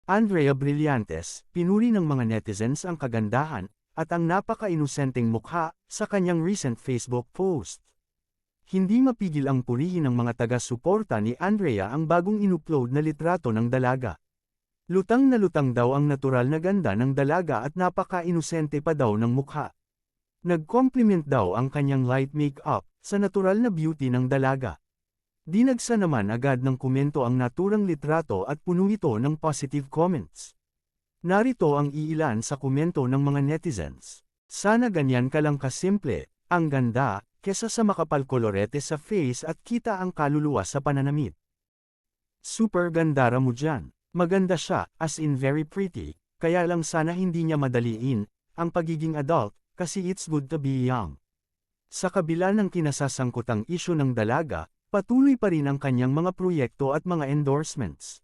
Andrea Brillantes, pinuri ng mga netizens ang kagandahan at ang napaka-inosenteng mukha sa kanyang recent Facebook post. Hindi mapigil ang purihin ng mga taga-suporta ni Andrea ang bagong inupload na litrato ng dalaga. Lutang na lutang daw ang natural na ganda ng dalaga at napaka-inosente pa daw ng mukha. Nag-compliment daw ang kanyang light make-up sa natural na beauty ng dalaga. Dinagsa naman agad ng komento ang naturang litrato at puno ito ng positive comments. Narito ang iilan sa komento ng mga netizens. Sana ganyan ka lang kasimple, ang ganda, kesa sa makapal kolorete sa face at kita ang kaluluwa sa pananamit. Super gandara mo dyan. Maganda siya, as in very pretty, kaya lang sana hindi niya madaliin ang pagiging adult, kasi it's good to be young. Sa kabila ng kinasasangkutang isyu ng dalaga, patuloy pa rin ang kanyang mga proyekto at mga endorsements.